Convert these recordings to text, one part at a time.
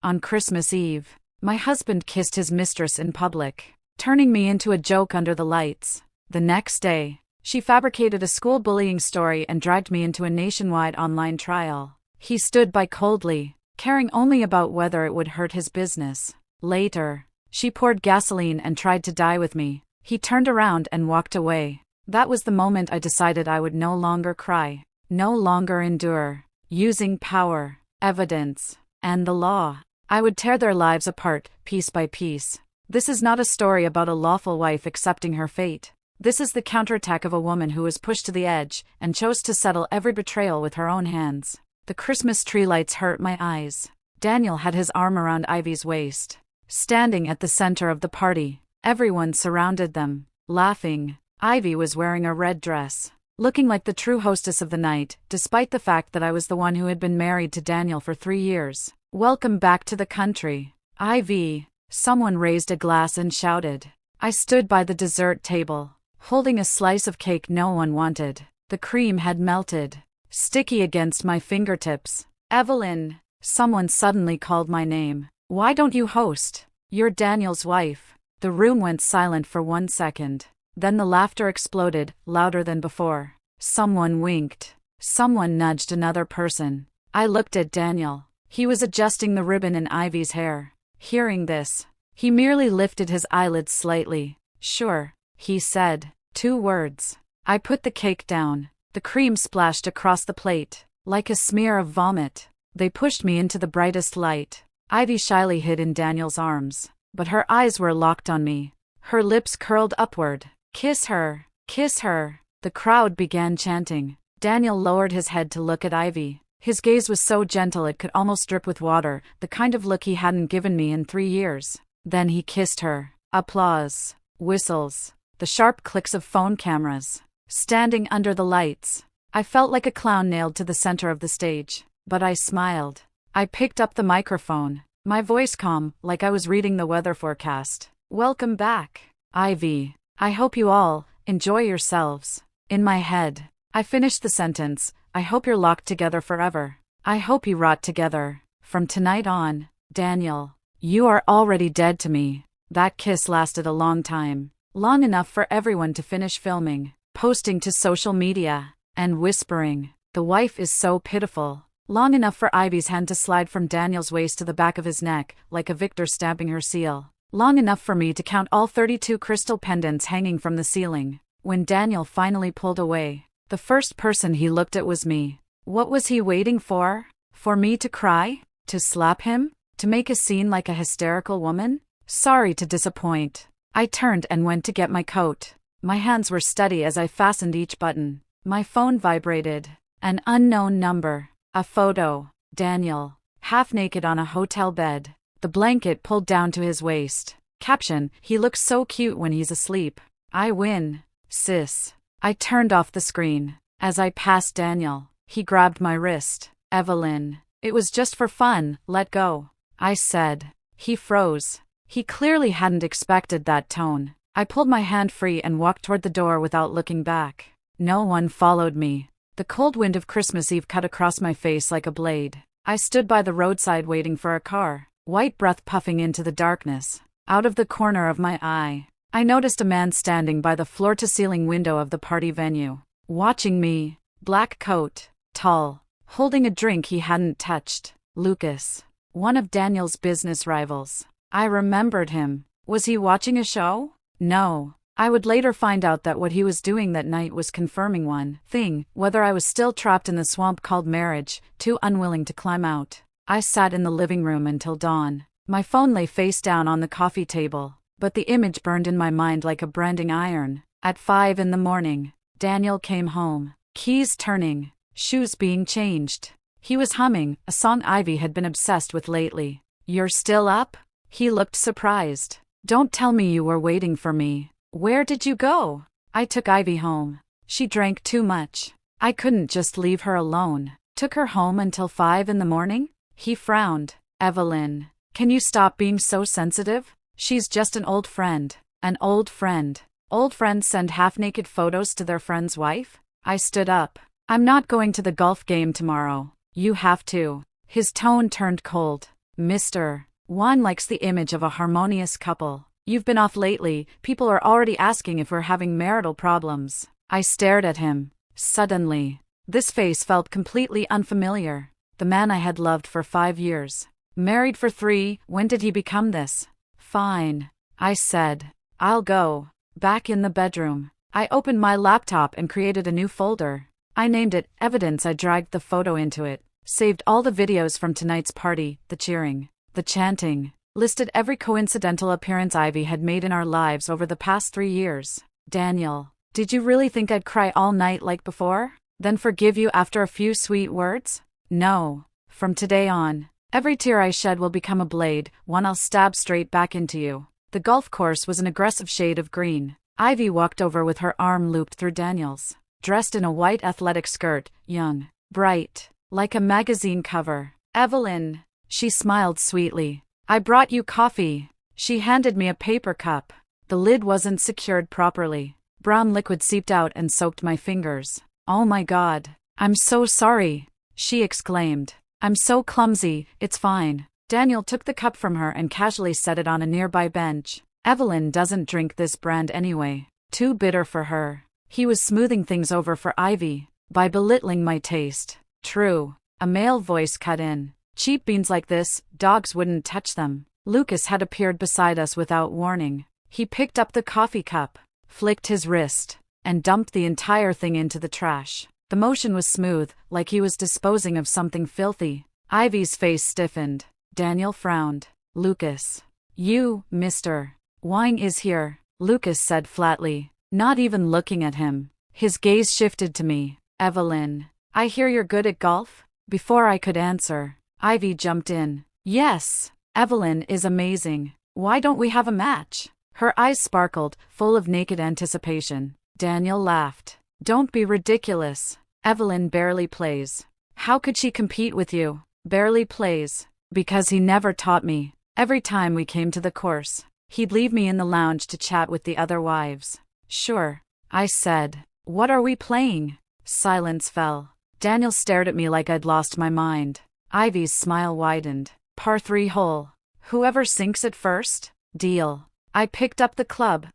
On Christmas Eve, my husband kissed his mistress in public, turning me into a joke under the lights. The next day, she fabricated a school bullying story and dragged me into a nationwide online trial. He stood by coldly, caring only about whether it would hurt his business. Later, she poured gasoline and tried to die with me. He turned around and walked away. That was the moment I decided I would no longer cry, no longer endure. Using power, evidence, and the law, I would tear their lives apart, piece by piece. This is not a story about a lawful wife accepting her fate. This is the counterattack of a woman who was pushed to the edge and chose to settle every betrayal with her own hands. The Christmas tree lights hurt my eyes. Daniel had his arm around Ivy's waist. Standing at the center of the party, everyone surrounded them, laughing. Ivy was wearing a red dress, looking like the true hostess of the night, despite the fact that I was the one who had been married to Daniel for 3 years. Welcome back to the country, Ivy. Someone raised a glass and shouted. I stood by the dessert table, holding a slice of cake no one wanted. The cream had melted, sticky against my fingertips. Evelyn, someone suddenly called my name. Why don't you host? You're Daniel's wife. The room went silent for 1 second. Then the laughter exploded, louder than before. Someone winked. Someone nudged another person. I looked at Daniel. He was adjusting the ribbon in Ivy's hair. Hearing this, he merely lifted his eyelids slightly. Sure, he said. 2 words. I put the cake down. The cream splashed across the plate, like a smear of vomit. They pushed me into the brightest light. Ivy shyly hid in Daniel's arms, but her eyes were locked on me. Her lips curled upward. Kiss her, kiss her. The crowd began chanting. Daniel lowered his head to look at Ivy. His gaze was so gentle it could almost drip with water, the kind of look he hadn't given me in 3 years. Then he kissed her. Applause. Whistles. The sharp clicks of phone cameras. Standing under the lights, I felt like a clown nailed to the center of the stage. But I smiled. I picked up the microphone, my voice calm, like I was reading the weather forecast. Welcome back, Ivy. I hope you all enjoy yourselves. In my head, I finished the sentence. I hope you're locked together forever. I hope you rot together. From tonight on, Daniel, you are already dead to me. That kiss lasted a long time. Long enough for everyone to finish filming, posting to social media, and whispering, "The wife is so pitiful." Long enough for Ivy's hand to slide from Daniel's waist to the back of his neck, like a victor stamping her seal. Long enough for me to count all 32 crystal pendants hanging from the ceiling. When Daniel finally pulled away, the first person he looked at was me. What was he waiting for? For me to cry? To slap him? To make a scene like a hysterical woman? Sorry to disappoint. I turned and went to get my coat. My hands were steady as I fastened each button. My phone vibrated. An unknown number. A photo. Daniel, half naked on a hotel bed. The blanket pulled down to his waist. Caption, he looks so cute when he's asleep. I win, sis. I turned off the screen. As I passed Daniel, he grabbed my wrist. Evelyn, it was just for fun, let go, I said. He froze. He clearly hadn't expected that tone. I pulled my hand free and walked toward the door without looking back. No one followed me. The cold wind of Christmas Eve cut across my face like a blade. I stood by the roadside waiting for a car, white breath puffing into the darkness. Out of the corner of my eye, I noticed a man standing by the floor-to-ceiling window of the party venue, watching me. Black coat, tall, holding a drink he hadn't touched. Lucas, one of Daniel's business rivals. I remembered him. Was he watching a show? No. I would later find out that what he was doing that night was confirming one thing, whether I was still trapped in the swamp called marriage, too unwilling to climb out. I sat in the living room until dawn. My phone lay face down on the coffee table, but the image burned in my mind like a branding iron. At 5 in the morning, Daniel came home, keys turning, shoes being changed. He was humming a song Ivy had been obsessed with lately. You're still up? He looked surprised. Don't tell me you were waiting for me. Where did you go? I took Ivy home. She drank too much. I couldn't just leave her alone. Took her home until 5 in the morning? He frowned. Evelyn, can you stop being so sensitive? She's just an old friend. An old friend. Old friends send half-naked photos to their friend's wife? I stood up. I'm not going to the golf game tomorrow. You have to. His tone turned cold. Mr. Juan likes the image of a harmonious couple. You've been off lately, people are already asking if we're having marital problems. I stared at him. Suddenly, this face felt completely unfamiliar. The man I had loved for 5 years. Married for 3, when did he become this? Fine, I said. I'll go. Back in the bedroom, I opened my laptop and created a new folder. I named it Evidence. I dragged the photo into it, saved all the videos from tonight's party, the cheering, the chanting, listed every coincidental appearance Ivy had made in our lives over the past 3 years. Daniel, did you really think I'd cry all night like before? Then forgive you after a few sweet words? No. From today on, every tear I shed will become a blade, one I'll stab straight back into you. The golf course was an aggressive shade of green. Ivy walked over with her arm looped through Daniel's, dressed in a white athletic skirt, young, bright, like a magazine cover. Evelyn, she smiled sweetly. I brought you coffee. She handed me a paper cup. The lid wasn't secured properly. Brown liquid seeped out and soaked my fingers. Oh my God. I'm so sorry, she exclaimed. I'm so clumsy, it's fine. Daniel took the cup from her and casually set it on a nearby bench. Evelyn doesn't drink this brand anyway. Too bitter for her. He was smoothing things over for Ivy, by belittling my taste. True. A male voice cut in. Cheap beans like this, dogs wouldn't touch them. Lucas had appeared beside us without warning. He picked up the coffee cup, flicked his wrist, and dumped the entire thing into the trash. The motion was smooth, like he was disposing of something filthy. Ivy's face stiffened. Daniel frowned. Lucas. You, Mr. Wine is here, Lucas said flatly, not even looking at him. His gaze shifted to me. Evelyn, I hear you're good at golf? Before I could answer, Ivy jumped in. Yes, Evelyn is amazing. Why don't we have a match? Her eyes sparkled, full of naked anticipation. Daniel laughed. Don't be ridiculous. Evelyn barely plays. How could she compete with you? Barely plays. Because he never taught me. Every time we came to the course, he'd leave me in the lounge to chat with the other wives. Sure, I said. What are we playing? Silence fell. Daniel stared at me like I'd lost my mind. Ivy's smile widened. Par 3 hole. Whoever sinks it first? Deal. I picked up the club.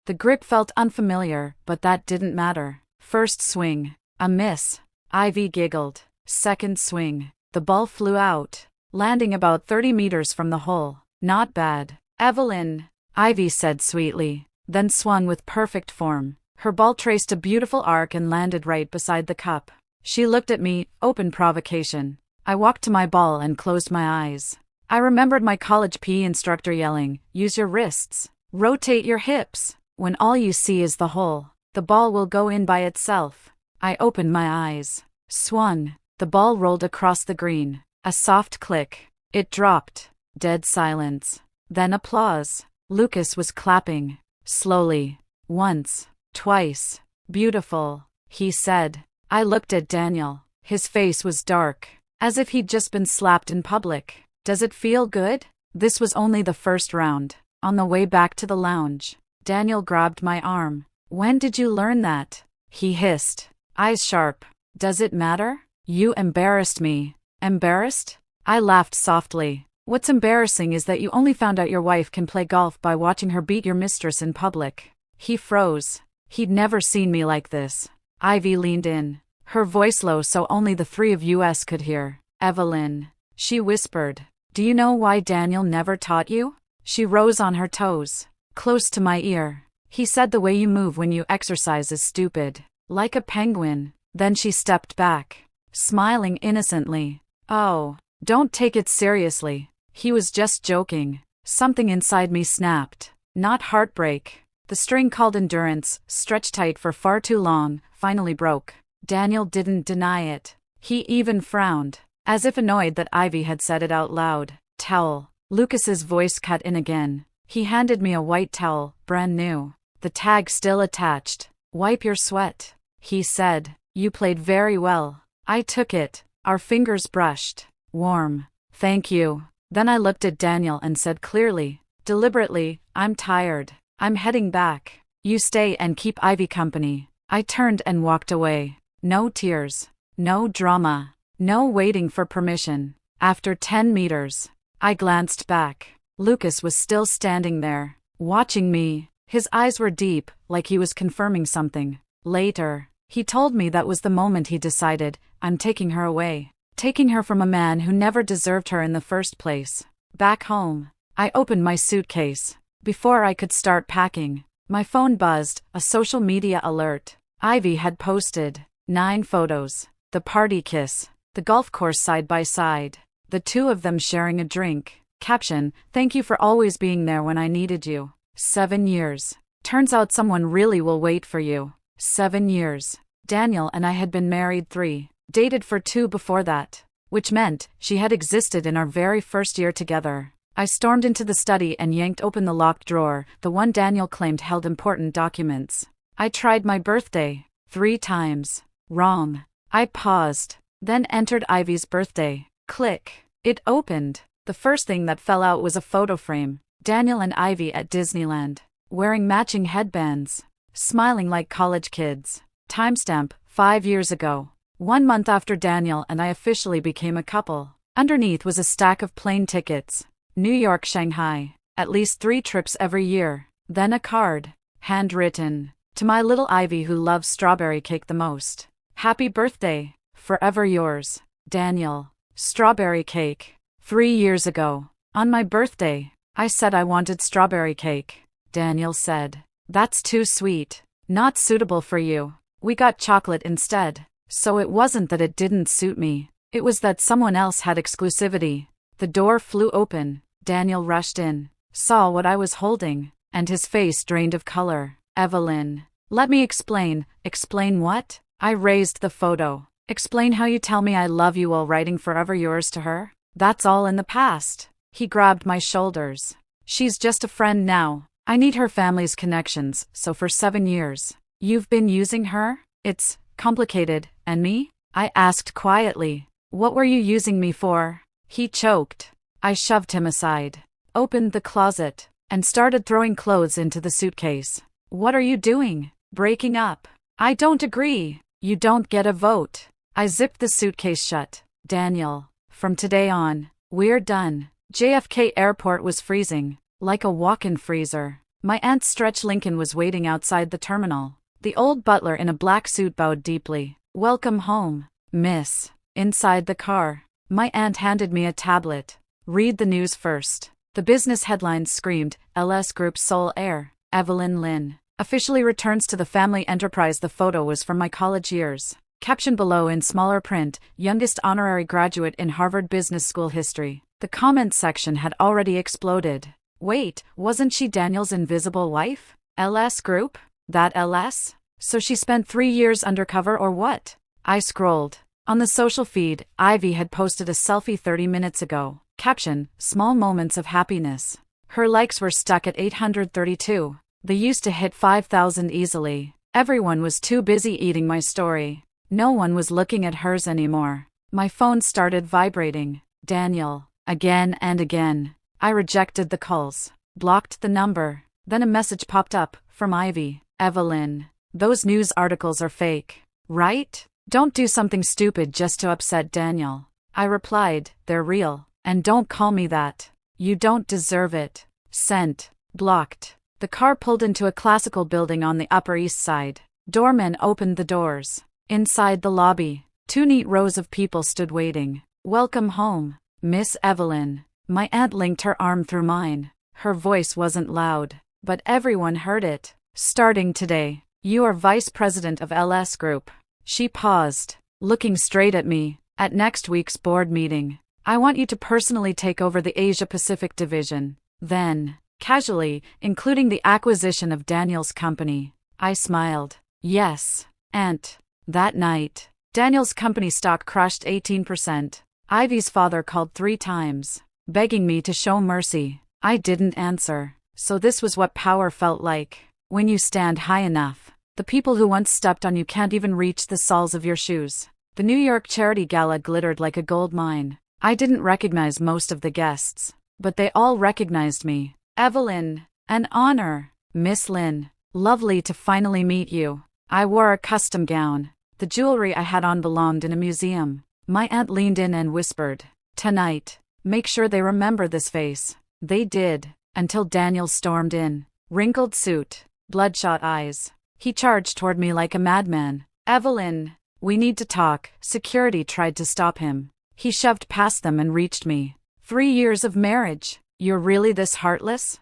The grip felt unfamiliar, but that didn't matter. First swing. A miss. Ivy giggled. Second swing. The ball flew out, landing about 30 meters from the hole. Not bad. Evelyn, Ivy said sweetly, then swung with perfect form. Her ball traced a beautiful arc and landed right beside the cup. She looked at me, open provocation. I walked to my ball and closed my eyes. I remembered my college PE instructor yelling, use your wrists, rotate your hips. When all you see is the hole, the ball will go in by itself. I opened my eyes. Swung. The ball rolled across the green. A soft click. It dropped. Dead silence. Then applause. Lucas was clapping. Slowly. Once. Twice. Beautiful, he said. I looked at Daniel. His face was dark, as if he'd just been slapped in public. Does it feel good? This was only the first round. On the way back to the lounge, Daniel grabbed my arm. When did you learn that? He hissed, eyes sharp. Does it matter? You embarrassed me. Embarrassed? I laughed softly. What's embarrassing is that you only found out your wife can play golf by watching her beat your mistress in public. He froze. He'd never seen me like this. Ivy leaned in, her voice low so only the three of us could hear. Evelyn, she whispered. Do you know why Daniel never taught you? She rose on her toes, close to my ear. He said the way you move when you exercise is stupid. Like a penguin. Then she stepped back, smiling innocently. Oh, don't take it seriously. He was just joking. Something inside me snapped. Not heartbreak. The string called endurance, stretched tight for far too long, finally broke. Daniel didn't deny it. He even frowned, as if annoyed that Ivy had said it out loud. Towel. Lucas's voice cut in again. He handed me a white towel, brand new. The tag still attached. Wipe your sweat, he said. You played very well. I took it. Our fingers brushed. Warm. Thank you. Then I looked at Daniel and said clearly, deliberately, I'm tired. I'm heading back. You stay and keep Ivy company. I turned and walked away. No tears. No drama. No waiting for permission. After 10 meters, I glanced back. Lucas was still standing there, watching me. His eyes were deep, like he was confirming something. Later, he told me that was the moment he decided, I'm taking her away. Taking her from a man who never deserved her in the first place. Back home, I opened my suitcase. Before I could start packing, my phone buzzed, a social media alert. Ivy had posted 9 photos. The party kiss, the golf course side by side, the two of them sharing a drink. Caption, thank you for always being there when I needed you. 7 years. Turns out someone really will wait for you. 7 years. Daniel and I had been married 3. Dated for 2 before that, which meant she had existed in our very first year together. I stormed into the study and yanked open the locked drawer, the one Daniel claimed held important documents. I tried my birthday 3 times. Wrong. I paused, then entered Ivy's birthday. Click. It opened. The first thing that fell out was a photo frame. Daniel and Ivy at Disneyland, wearing matching headbands, smiling like college kids. Timestamp, 5 years ago. 1 month after Daniel and I officially became a couple. Underneath was a stack of plane tickets. New York, Shanghai. At least 3 trips every year. Then a card. Handwritten. To my little Ivy who loves strawberry cake the most. Happy birthday. Forever yours, Daniel. Strawberry cake. 3 years ago. On my birthday, I said I wanted strawberry cake. Daniel said, that's too sweet. Not suitable for you. We got chocolate instead. So it wasn't that it didn't suit me. It was that someone else had exclusivity. The door flew open. Daniel rushed in, saw what I was holding, and his face drained of color. Evelyn. Let me explain. Explain what? I raised the photo. Explain how you tell me I love you while writing forever yours to her? That's all in the past. He grabbed my shoulders. She's just a friend now. I need her family's connections, so for 7 years. You've been using her? It's complicated. And me? I asked quietly. What were you using me for? He choked. I shoved him aside, opened the closet, and started throwing clothes into the suitcase. What are you doing? Breaking up. I don't agree. You don't get a vote. I zipped the suitcase shut. Daniel, from today on, we're done. JFK Airport was freezing, like a walk-in freezer. My Aunt Stretch Lincoln was waiting outside the terminal. The old butler in a black suit bowed deeply. Welcome home, miss. Inside the car, my aunt handed me a tablet. Read the news first. The business headlines screamed, LS Group's sole heir, Evelyn Lynn, officially returns to the family enterprise. The photo was from my college years. Caption below in smaller print, youngest honorary graduate in Harvard Business School history. The comments section had already exploded. Wait, wasn't she Daniel's invisible wife? LS Group? That LS? So she spent 3 years undercover or what? I scrolled. On the social feed, Ivy had posted a selfie 30 minutes ago. Caption, small moments of happiness. Her likes were stuck at 832. They used to hit 5,000 easily. Everyone was too busy eating my story. No one was looking at hers anymore. My phone started vibrating. Daniel. Again and again. I rejected the calls. Blocked the number. Then a message popped up, from Ivy. Evelyn. Those news articles are fake. Right? Don't do something stupid just to upset Daniel. I replied, they're real. And don't call me that. You don't deserve it. Sent. Blocked. The car pulled into a classical building on the Upper East Side. Doormen opened the doors. Inside the lobby, 2 neat rows of people stood waiting. Welcome home, Miss Evelyn. My aunt linked her arm through mine. Her voice wasn't loud, but everyone heard it. Starting today, you are vice president of LS Group. She paused, looking straight at me. At next week's board meeting, I want you to personally take over the Asia-Pacific division. Then, casually, including the acquisition of Daniel's company. I smiled. Yes, Aunt. That night, Daniel's company stock crushed 18%. Ivy's father called 3 times, begging me to show mercy. I didn't answer. So this was what power felt like. When you stand high enough, the people who once stepped on you can't even reach the soles of your shoes. The New York charity gala glittered like a gold mine. I didn't recognize most of the guests, but they all recognized me. Evelyn, an honor. Miss Lynn, lovely to finally meet you. I wore a custom gown. The jewelry I had on belonged in a museum. My aunt leaned in and whispered, tonight, Make sure they remember this face. They did, until Daniel stormed in. Wrinkled suit, bloodshot eyes. He charged toward me like a madman. Evelyn, we need to talk. Security tried to stop him. He shoved past them and reached me. 3 years of marriage. You're really this heartless?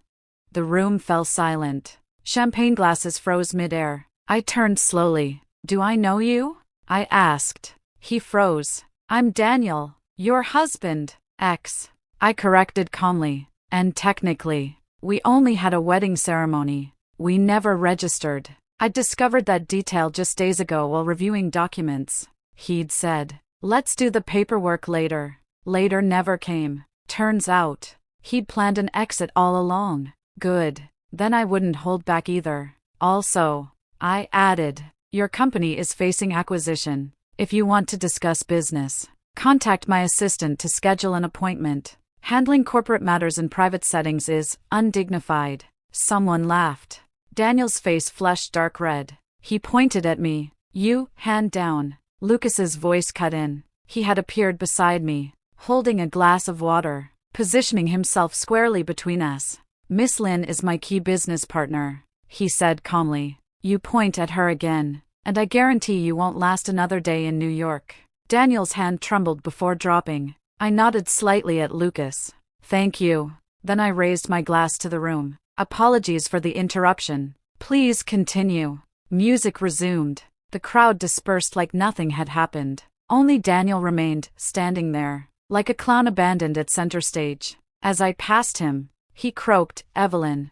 The room fell silent. Champagne glasses froze midair. I turned slowly. Do I know you? I asked. He froze. I'm Daniel, your husband, ex. I corrected calmly. And technically, we only had a wedding ceremony. We never registered. I discovered that detail just days ago while reviewing documents. He'd said, let's do the paperwork later. Later never came. Turns out, he'd planned an exit all along. Good. Then I wouldn't hold back either. Also, I added, your company is facing acquisition. If you want to discuss business, contact my assistant to schedule an appointment. Handling corporate matters in private settings is undignified. Someone laughed. Daniel's face flushed dark red. He pointed at me. You, hand down. Lucas's voice cut in. He had appeared beside me, holding a glass of water, positioning himself squarely between us. Miss Lynn is my key business partner, he said calmly. You point at her again, and I guarantee you won't last another day in New York. Daniel's hand trembled before dropping. I nodded slightly at Lucas. Thank you. Then I raised my glass to the room. Apologies for the interruption. Please continue. Music resumed. The crowd dispersed like nothing had happened. Only Daniel remained, standing there, like a clown abandoned at center stage. As I passed him, he croaked, Evelyn.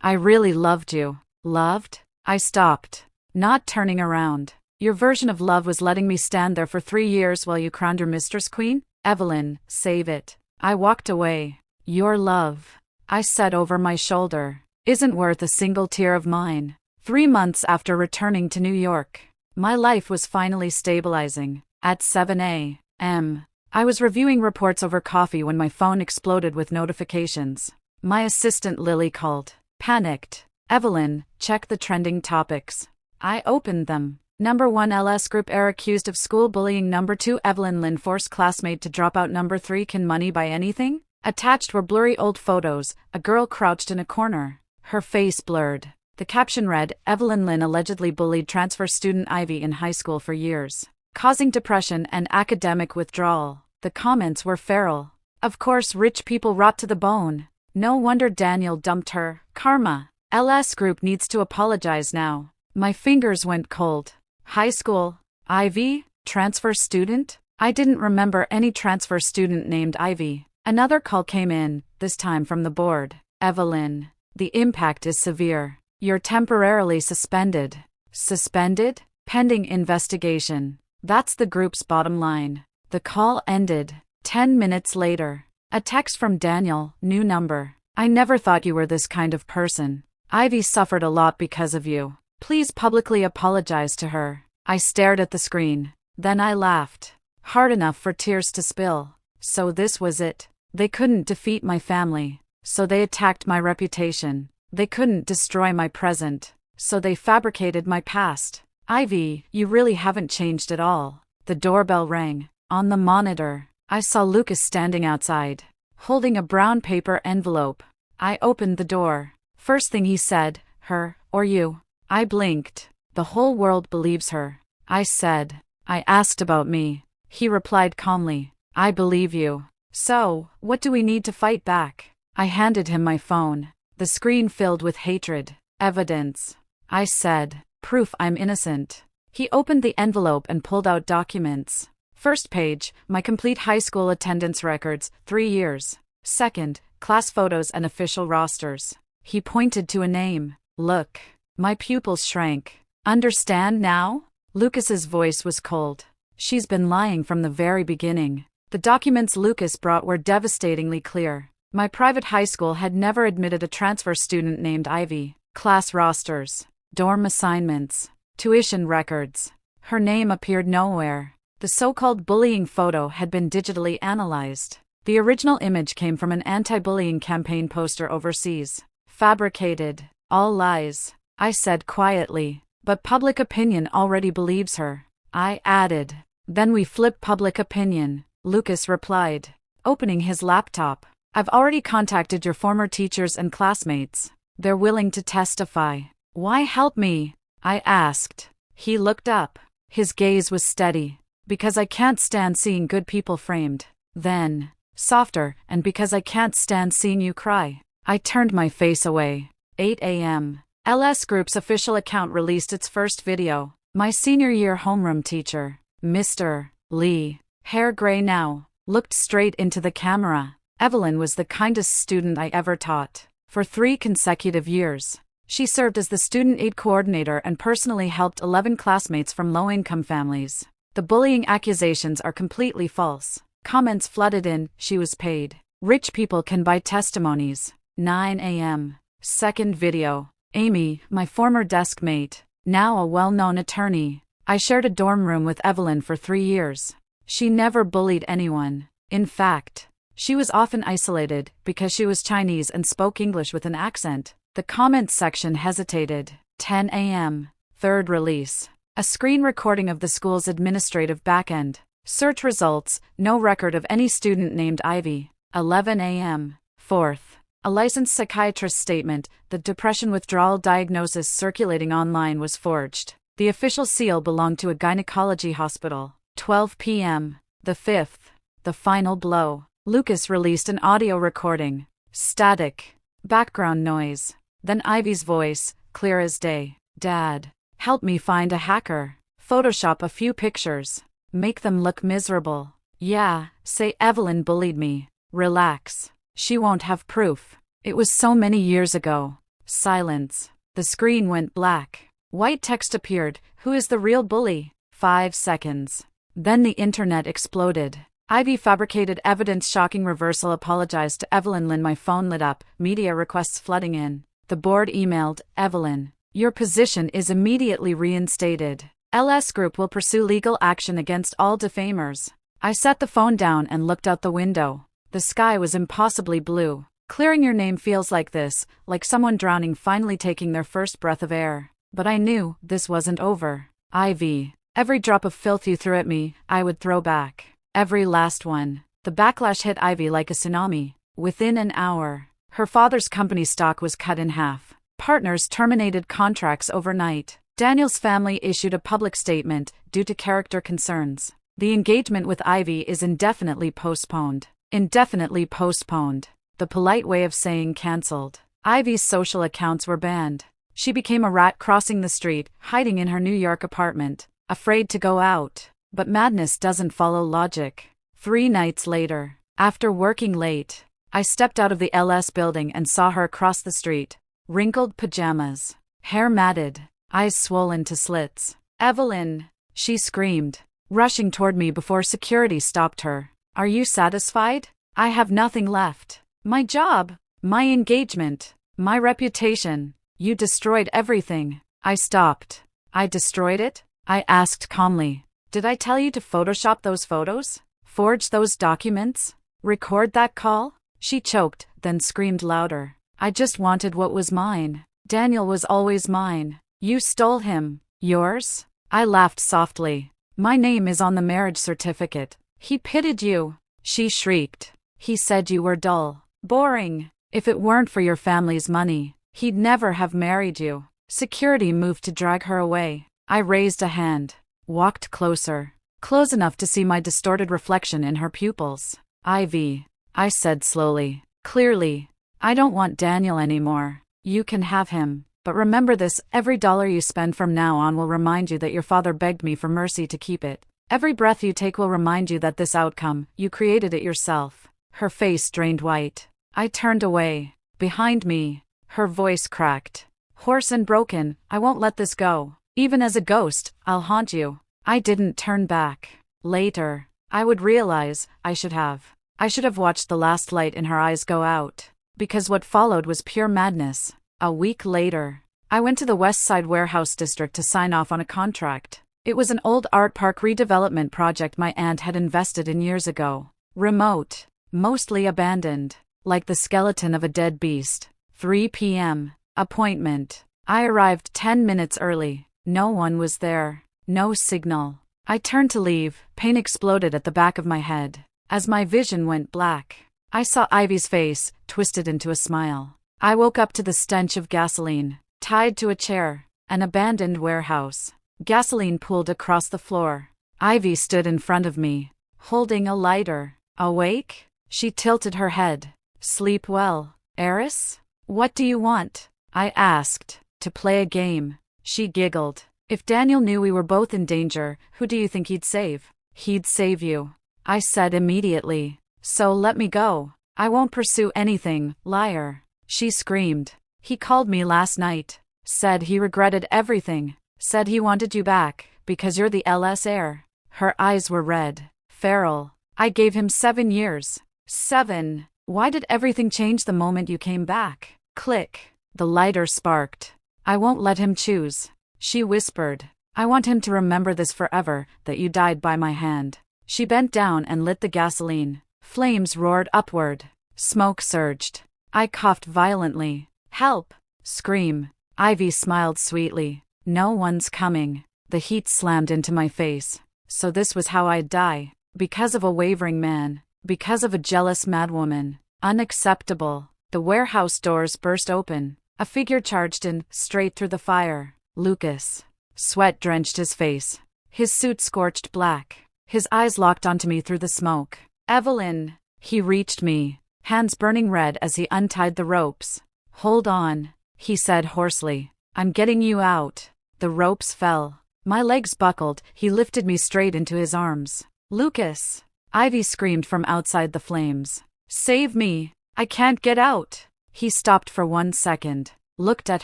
I really loved you. Loved? I stopped, not turning around. Your version of love was letting me stand there for 3 years while you crowned your mistress queen? Evelyn, save it. I walked away. Your love, I said over my shoulder, isn't worth a single tear of mine. 3 months after returning to New York, my life was finally stabilizing. At 7 a.m., I was reviewing reports over coffee when my phone exploded with notifications. My assistant Lily called. Panicked. Evelyn, check the trending topics. I opened them. Number 1, LS Group heir accused of school bullying. Number 2, Evelyn Lynn forced classmate to drop out. Number 3, can money buy anything? Attached were blurry old photos, a girl crouched in a corner, her face blurred. The caption read, Evelyn Lynn allegedly bullied transfer student Ivy in high school for years, causing depression and academic withdrawal. The comments were feral. Of course, rich people rot to the bone. No wonder Daniel dumped her. Karma. LS Group needs to apologize now. My fingers went cold. High school. Ivy? Transfer student? I didn't remember any transfer student named Ivy. Another call came in, this time from the board. Evelyn, the impact is severe. You're temporarily suspended. Suspended? Pending investigation. That's the group's bottom line. The call ended. 10 minutes later. A text from Daniel, new number. I never thought you were this kind of person. Ivy suffered a lot because of you. Please publicly apologize to her. I stared at the screen. Then I laughed. Hard enough for tears to spill. So this was it. They couldn't defeat my family. So they attacked my reputation. They couldn't destroy my present. So they fabricated my past. Ivy, you really haven't changed at all. The doorbell rang. On the monitor, I saw Lucas standing outside, holding a brown paper envelope. I opened the door. First thing he said, her, or you. I blinked. The whole world believes her. I said. I asked about me. He replied calmly. I believe you. So, what do we need to fight back? I handed him my phone. The screen filled with hatred. Evidence. I said. Proof I'm innocent. He opened the envelope and pulled out documents. First page, my complete high school attendance records, 3 years. Second, class photos and official rosters. He pointed to a name. Look. My pupils shrank. Understand now? Lucas's voice was cold. She's been lying from the very beginning. The documents Lucas brought were devastatingly clear. My private high school had never admitted a transfer student named Ivy. Class rosters, dorm assignments, tuition records. Her name appeared nowhere. The so-called bullying photo had been digitally analyzed. The original image came from an anti-bullying campaign poster overseas. Fabricated. All lies. I said quietly. But public opinion already believes her. I added. Then we flip public opinion. Lucas replied. opening his laptop. I've already contacted your former teachers and classmates. They're willing to testify. Why help me? I asked. He looked up. His gaze was steady. Because I can't stand seeing good people framed. Then, softer, and because I can't stand seeing you cry. I turned my face away. 8 a.m. LS Group's official account released its first video. My senior year homeroom teacher, Mr. Lee, hair gray now, looked straight into the camera. Evelyn was the kindest student I ever taught. For 3 consecutive years, she served as the student aid coordinator and personally helped 11 classmates from low-income families. The bullying accusations are completely false. Comments flooded in, she was paid. Rich people can buy testimonies. 9 a.m. Second video. Amy, my former desk mate, now a well-known attorney. I shared a dorm room with Evelyn for 3 years. She never bullied anyone. In fact, she was often isolated because she was Chinese and spoke English with an accent. The comments section hesitated. 10 a.m. Third release. A screen recording of the school's administrative backend. Search results, no record of any student named Ivy. 11 a.m. Fourth. A licensed psychiatrist's statement, the depression withdrawal diagnosis circulating online was forged. The official seal belonged to a gynecology hospital. 12 p.m. The fifth. The final blow. Lucas released an audio recording. Static. Background noise. Then Ivy's voice, clear as day. Dad, help me find a hacker. Photoshop a few pictures. Make them look miserable. Yeah, say Evelyn bullied me. Relax. She won't have proof. It was so many years ago. Silence. The screen went black. White text appeared. Who is the real bully? 5 seconds. Then the internet exploded. Ivy fabricated evidence. Shocking reversal. Apologized to Evelyn Lynn. My phone lit up. Media requests flooding in. The board emailed, Evelyn, your position is immediately reinstated. LS Group will pursue legal action against all defamers. I set the phone down and looked out the window. The sky was impossibly blue. Clearing your name feels like this, like someone drowning finally taking their first breath of air. But I knew this wasn't over. Ivy, every drop of filth you threw at me, I would throw back. Every last one. The backlash hit Ivy like a tsunami. Within an hour, her father's company stock was cut in half. Partners terminated contracts overnight. Daniel's family issued a public statement due to character concerns. The engagement with Ivy is indefinitely postponed. Indefinitely postponed. The polite way of saying cancelled. Ivy's social accounts were banned. She became a rat crossing the street, hiding in her New York apartment, afraid to go out. But madness doesn't follow logic. 3 nights later, after working late, I stepped out of the LS building and saw her across the street. Wrinkled pajamas, hair matted, eyes swollen to slits. Evelyn, she screamed, rushing toward me before security stopped her. Are you satisfied? I have nothing left. My job, my engagement, my reputation. You destroyed everything. I stopped. I destroyed it? I asked calmly. Did I tell you to Photoshop those photos? Forge those documents? Record that call? She choked, then screamed louder. I just wanted what was mine. Daniel was always mine. You stole him. Yours? I laughed softly. My name is on the marriage certificate. He pitied you. She shrieked. He said you were dull. Boring. If it weren't for your family's money, he'd never have married you. Security moved to drag her away. I raised a hand. Walked closer. Close enough to see my distorted reflection in her pupils. Ivy, I said slowly, clearly, I don't want Daniel anymore. You can have him. But remember this, every dollar you spend from now on will remind you that your father begged me for mercy to keep it. Every breath you take will remind you that this outcome, you created it yourself. Her face drained white. I turned away. Behind me, her voice cracked. Hoarse and broken, I won't let this go. Even as a ghost, I'll haunt you. I didn't turn back. Later, I would realize, I should have watched the last light in her eyes go out. Because what followed was pure madness. A week later, I went to the West Side Warehouse District to sign off on a contract. It was an old art park redevelopment project my aunt had invested in years ago. Remote, mostly abandoned, like the skeleton of a dead beast. 3 p.m. Appointment. I arrived 10 minutes early. No one was there. No signal. I turned to leave. Pain exploded at the back of my head. As my vision went black, I saw Ivy's face, twisted into a smile. I woke up to the stench of gasoline, tied to a chair, an abandoned warehouse. Gasoline pooled across the floor. Ivy stood in front of me, holding a lighter. Awake? She tilted her head. Sleep well, Eris? What do you want? I asked. To play a game. She giggled. If Daniel knew we were both in danger, who do you think he'd save? He'd save you, I said immediately. So let me go. I won't pursue anything, liar. She screamed. He called me last night. Said he regretted everything. Said he wanted you back, because you're the LS heir. Her eyes were red. Feral. I gave him 7 years. 7. Why did everything change the moment you came back? Click. The lighter sparked. I won't let him choose. She whispered. I want him to remember this forever, that you died by my hand. She bent down and lit the gasoline. Flames roared upward. Smoke surged. I coughed violently. Help! Scream. Ivy smiled sweetly. No one's coming. The heat slammed into my face. So this was how I'd die. Because of a wavering man. Because of a jealous madwoman. Unacceptable. The warehouse doors burst open. A figure charged in, straight through the fire. Lucas. Sweat drenched his face. His suit scorched black. His eyes locked onto me through the smoke. Evelyn. He reached me, hands burning red as he untied the ropes. Hold on, he said hoarsely. I'm getting you out. The ropes fell. My legs buckled. He lifted me straight into his arms. Lucas. Ivy screamed from outside the flames. Save me. I can't get out. He stopped for 1 second, looked at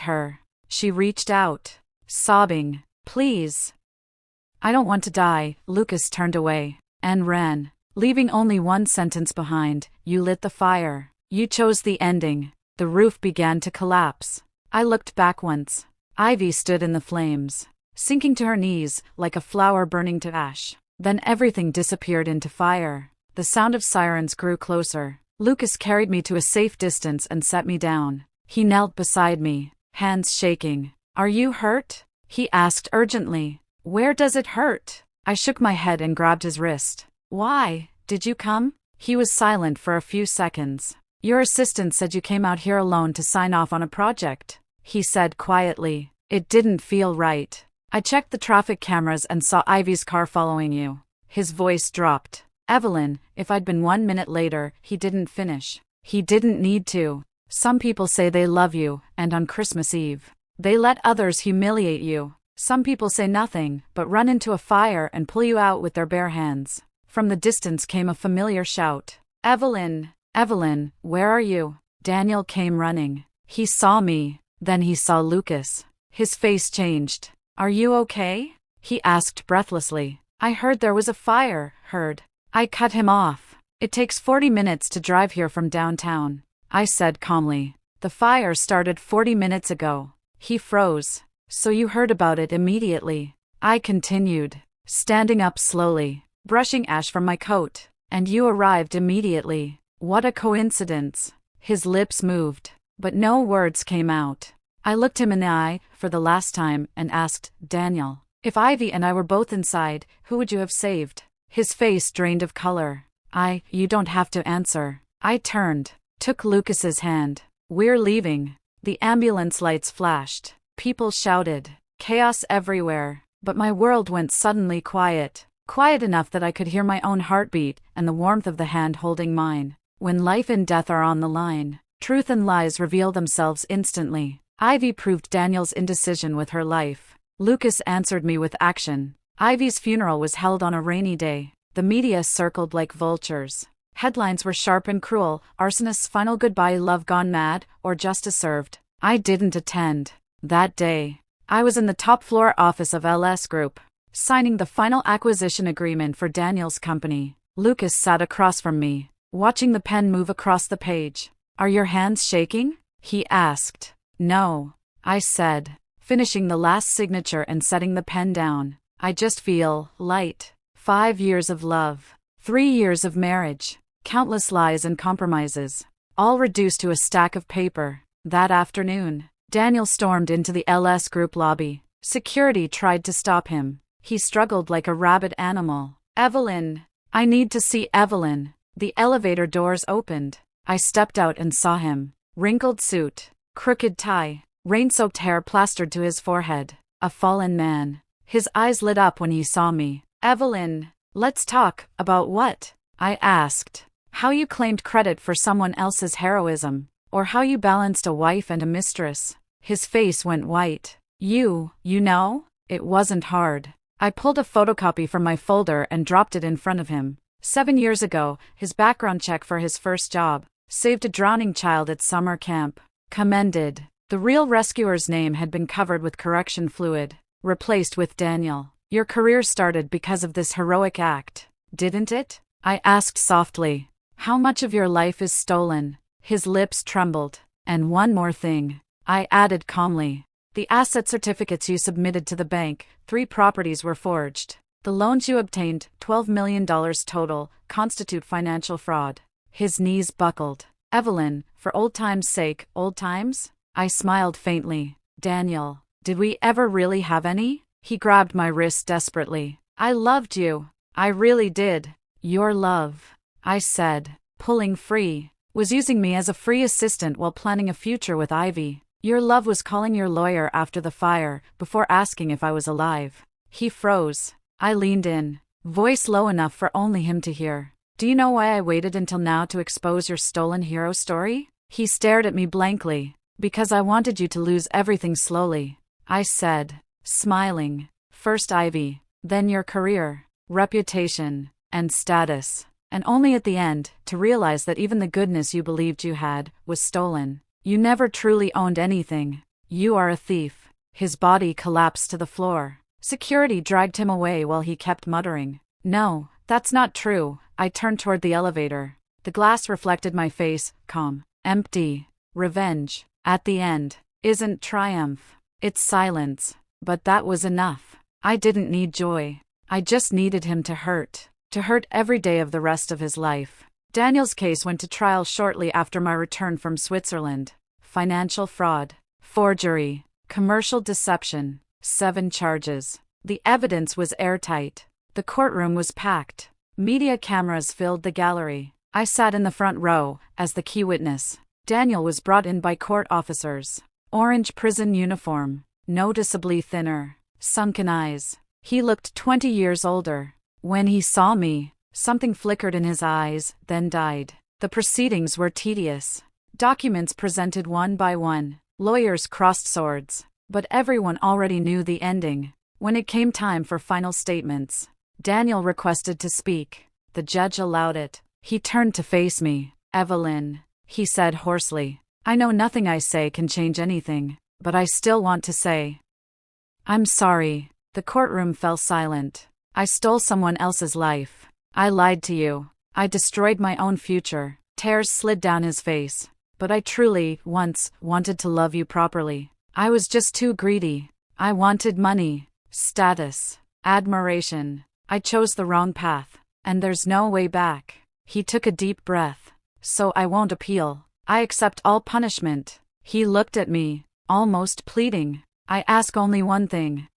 her. She reached out, sobbing. Please. I don't want to die. Lucas turned away and ran, leaving only one sentence behind. You lit the fire. You chose the ending. The roof began to collapse. I looked back once. Ivy stood in the flames, sinking to her knees like a flower burning to ash. Then everything disappeared into fire. The sound of sirens grew closer. Lucas carried me to a safe distance and set me down. He knelt beside me, hands shaking. Are you hurt? He asked urgently. Where does it hurt? I shook my head and grabbed his wrist. Why? Did you come? He was silent for a few seconds. Your assistant said you came out here alone to sign off on a project, he said quietly. It didn't feel right. I checked the traffic cameras and saw Ivy's car following you. His voice dropped. Evelyn, if I'd been 1 minute later, he didn't finish. He didn't need to. Some people say they love you, and on Christmas Eve, they let others humiliate you. Some people say nothing, but run into a fire and pull you out with their bare hands. From the distance came a familiar shout. Evelyn! Evelyn, where are you? Daniel came running. He saw me. Then he saw Lucas. His face changed. Are you okay? He asked breathlessly. I heard there was a fire. Heard. I cut him off. It takes 40 minutes to drive here from downtown, I said calmly. The fire started 40 minutes ago. He froze. So you heard about it immediately. I continued, standing up slowly, brushing ash from my coat. And you arrived immediately. What a coincidence. His lips moved, but no words came out. I looked him in the eye for the last time and asked, Daniel, if Ivy and I were both inside, who would you have saved? His face drained of color. You don't have to answer. I turned, took Lucas's hand. We're leaving. The ambulance lights flashed. People shouted. Chaos everywhere. But my world went suddenly quiet. Quiet enough that I could hear my own heartbeat and the warmth of the hand holding mine. When life and death are on the line, truth and lies reveal themselves instantly. Ivy proved Daniel's indecision with her life. Lucas answered me with action. Ivy's funeral was held on a rainy day. The media circled like vultures. Headlines were sharp and cruel. Arsonist's final goodbye, love gone mad, or justice served. I didn't attend. That day, I was in the top floor office of LS Group, signing the final acquisition agreement for Daniel's company. Lucas sat across from me, watching the pen move across the page. Are your hands shaking? He asked. No, I said, finishing the last signature and setting the pen down. I just feel light. 5 years of love. 3 years of marriage. Countless lies and compromises. All reduced to a stack of paper. That afternoon, Daniel stormed into the LS Group lobby. Security tried to stop him. He struggled like a rabid animal. Evelyn, I need to see Evelyn. The elevator doors opened. I stepped out and saw him. Wrinkled suit, crooked tie, rain-soaked hair plastered to his forehead. A fallen man. His eyes lit up when he saw me. Evelyn, let's talk. About what? I asked. How you claimed credit for someone else's heroism, or how you balanced a wife and a mistress. His face went white. You know? It wasn't hard. I pulled a photocopy from my folder and dropped it in front of him. 7 years ago, his background check for his first job. Saved a drowning child at summer camp. Commended. The real rescuer's name had been covered with correction fluid. Replaced with Daniel. Your career started because of this heroic act, didn't it? I asked softly. How much of your life is stolen? His lips trembled. And one more thing, I added calmly. The asset certificates you submitted to the bank, 3 properties were forged. The loans you obtained, $12 million total, constitute financial fraud. His knees buckled. Evelyn, for old times' sake, old times? I smiled faintly. Daniel, did we ever really have any? He grabbed my wrist desperately. I loved you. I really did. Your love, I said, pulling free, was using me as a free assistant while planning a future with Ivy. Your love was calling your lawyer after the fire, before asking if I was alive. He froze. I leaned in, voice low enough for only him to hear. Do you know why I waited until now to expose your stolen hero story? He stared at me blankly. Because I wanted you to lose everything slowly, I said, smiling. First Ivy, then your career, reputation, and status. And only at the end, to realize that even the goodness you believed you had, was stolen. You never truly owned anything. You are a thief. His body collapsed to the floor. Security dragged him away while he kept muttering. No, that's not true. I turned toward the elevator. The glass reflected my face, calm, empty. Revenge, at the end, isn't triumph. It's silence. But that was enough. I didn't need joy. I just needed him to hurt every day of the rest of his life. Daniel's case went to trial shortly after my return from Switzerland. Financial fraud, forgery, commercial deception, 7 charges. The evidence was airtight. The courtroom was packed. Media cameras filled the gallery. I sat in the front row, as the key witness. Daniel was brought in by court officers. Orange prison uniform, noticeably thinner, sunken eyes. He looked 20 years older. When he saw me, something flickered in his eyes, then died. The proceedings were tedious. Documents presented one by one. Lawyers crossed swords. But everyone already knew the ending. When it came time for final statements, Daniel requested to speak. The judge allowed it. He turned to face me. Evelyn, he said hoarsely. I know nothing I say can change anything, but I still want to say. I'm sorry. The courtroom fell silent. I stole someone else's life. I lied to you. I destroyed my own future. Tears slid down his face. But I truly, once, wanted to love you properly. I was just too greedy. I wanted money, status, admiration. I chose the wrong path, and there's no way back. He took a deep breath. So I won't appeal. I accept all punishment. He looked at me, almost pleading. I ask only one thing.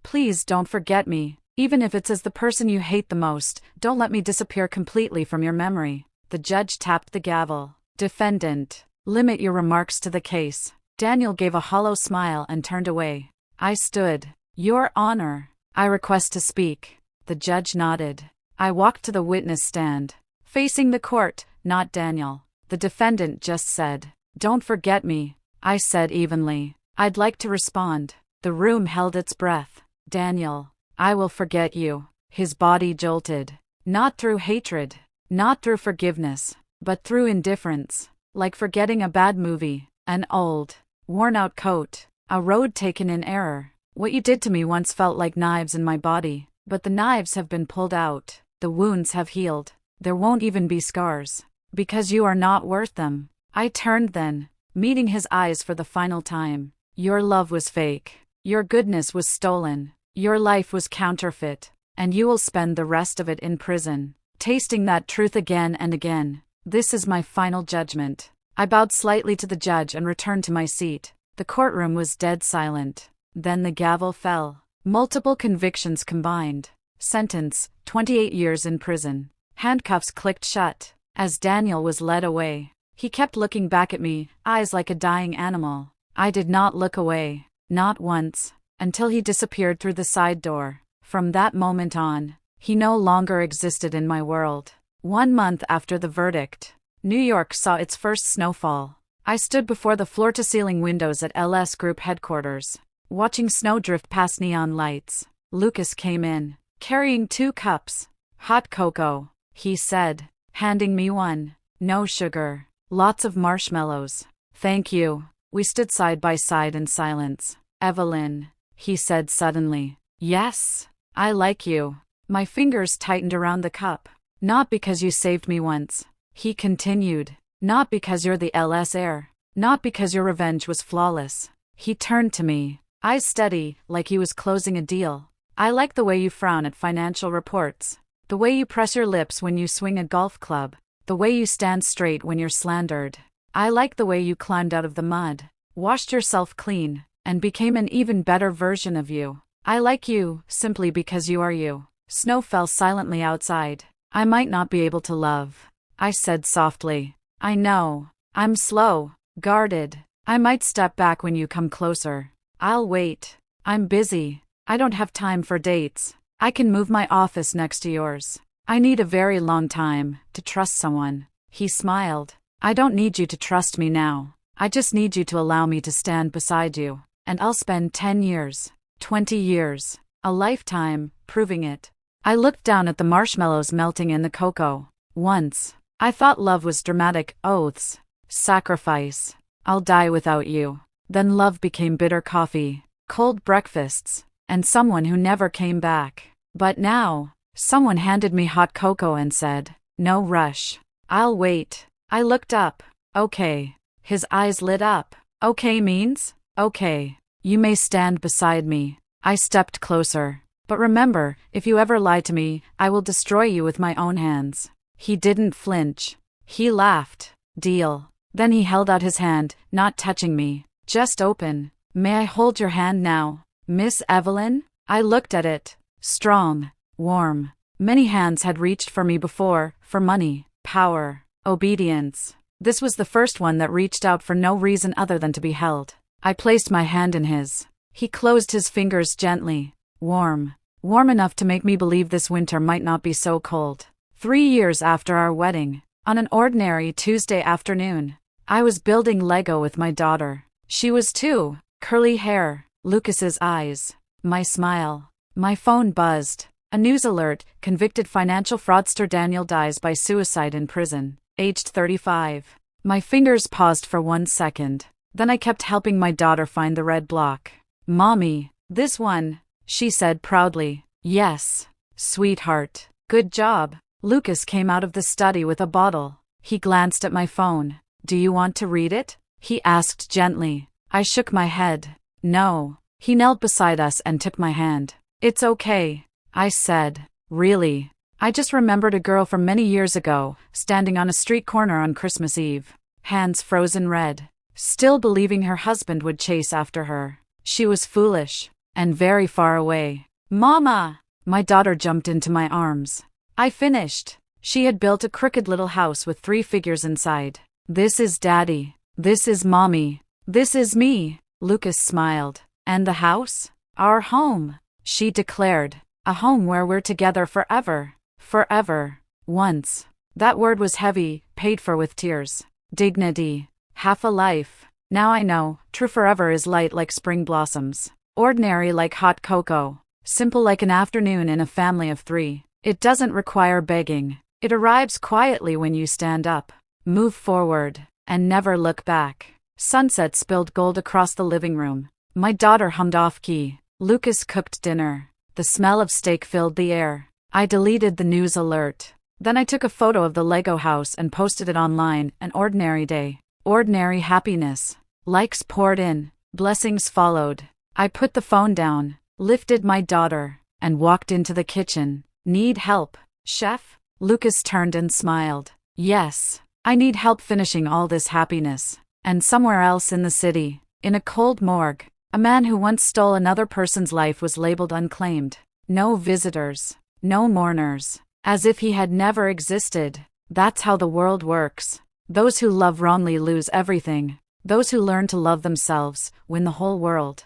Please don't forget me. Even if it's as the person you hate the most, don't let me disappear completely from your memory. The judge tapped the gavel. Defendant, limit your remarks to the case. Daniel gave a hollow smile and turned away. I stood. Your Honor, I request to speak. The judge nodded. I walked to the witness stand, facing the court, not Daniel. The defendant just said, "Don't forget me," I said evenly. I'd like to respond. The room held its breath. Daniel, I will forget you. His body jolted. Not through hatred, not through forgiveness, but through indifference. Like forgetting a bad movie, an old, worn-out coat, a road taken in error. What you did to me once felt like knives in my body, but the knives have been pulled out. The wounds have healed. There won't even be scars. Because you are not worth them. I turned then, meeting his eyes for the final time. Your love was fake. Your goodness was stolen. Your life was counterfeit. And you will spend the rest of it in prison, tasting that truth again and again. This is my final judgment. I bowed slightly to the judge and returned to my seat. The courtroom was dead silent. Then the gavel fell. Multiple convictions combined. Sentence, 28 years in prison. Handcuffs clicked shut. As Daniel was led away, he kept looking back at me, eyes like a dying animal. I did not look away, not once, until he disappeared through the side door. From that moment on, he no longer existed in my world. 1 month after the verdict, New York saw its first snowfall. I stood before the floor-to-ceiling windows at LS Group headquarters, watching snow drift past neon lights. Lucas came in, carrying 2 cups. Hot cocoa, he said, handing me one. No sugar, lots of marshmallows. Thank you. We stood side by side in silence. Evelyn, he said suddenly. Yes, I like you. My fingers tightened around the cup. Not because you saved me once, he continued. Not because you're the LS heir. Not because your revenge was flawless. He turned to me, eyes steady, like he was closing a deal. I like the way you frown at financial reports. The way you press your lips when you swing a golf club. The way you stand straight when you're slandered. I like the way you climbed out of the mud, washed yourself clean, and became an even better version of you. I like you, simply because you are you. Snow fell silently outside. I might not be able to love, I said softly. I know. I'm slow, guarded. I might step back when you come closer. I'll wait. I'm busy. I don't have time for dates. I can move my office next to yours. I need a very long time to trust someone. He smiled. I don't need you to trust me now. I just need you to allow me to stand beside you. And I'll spend 10 years, 20 years, a lifetime, proving it. I looked down at the marshmallows melting in the cocoa. Once, I thought love was dramatic oaths, sacrifice. I'll die without you. Then love became bitter coffee, cold breakfasts, and someone who never came back. But now, someone handed me hot cocoa and said, no rush. I'll wait. I looked up. Okay. His eyes lit up. Okay means? Okay. You may stand beside me. I stepped closer. But remember, if you ever lie to me, I will destroy you with my own hands. He didn't flinch. He laughed. Deal. Then he held out his hand, not touching me, just open. May I hold your hand now, Miss Evelyn? I looked at it. Strong. Warm. Many hands had reached for me before, for money, power, obedience. This was the first one that reached out for no reason other than to be held. I placed my hand in his. He closed his fingers gently. Warm. Warm enough to make me believe this winter might not be so cold. 3 years after our wedding, on an ordinary Tuesday afternoon, I was building Lego with my daughter. She was 2, curly hair, Lucas's eyes, my smile. My phone buzzed. A news alert, convicted financial fraudster Daniel dies by suicide in prison, aged 35. My fingers paused for 1 second. Then I kept helping my daughter find the red block. Mommy, this one, she said proudly. Yes, sweetheart. Good job. Lucas came out of the study with a bottle. He glanced at my phone. Do you want to read it? He asked gently. I shook my head. No. He knelt beside us and took my hand. It's okay, I said. Really? I just remembered a girl from many years ago, standing on a street corner on Christmas Eve, hands frozen red, still believing her husband would chase after her. She was foolish, and very far away. Mama! My daughter jumped into my arms. I finished. She had built a crooked little house with 3 figures inside. This is Daddy. This is Mommy. This is me. Lucas smiled. And the house? Our home, she declared. A home where we're together forever. Forever. Once. That word was heavy, paid for with tears. Dignity. Half a life. Now I know, true forever is light like spring blossoms. Ordinary like hot cocoa. Simple like an afternoon in a family of 3. It doesn't require begging. It arrives quietly when you stand up, move forward, and never look back. Sunset spilled gold across the living room. My daughter hummed off-key. Lucas cooked dinner. The smell of steak filled the air. I deleted the news alert. Then I took a photo of the Lego house and posted it online. An ordinary day. Ordinary happiness. Likes poured in. Blessings followed. I put the phone down, lifted my daughter, and walked into the kitchen. Need help, chef? Lucas turned and smiled. Yes, I need help finishing all this happiness. And somewhere else in the city, in a cold morgue, a man who once stole another person's life was labeled unclaimed. No visitors. No mourners. As if he had never existed. That's how the world works. Those who love wrongly lose everything. Those who learn to love themselves win the whole world.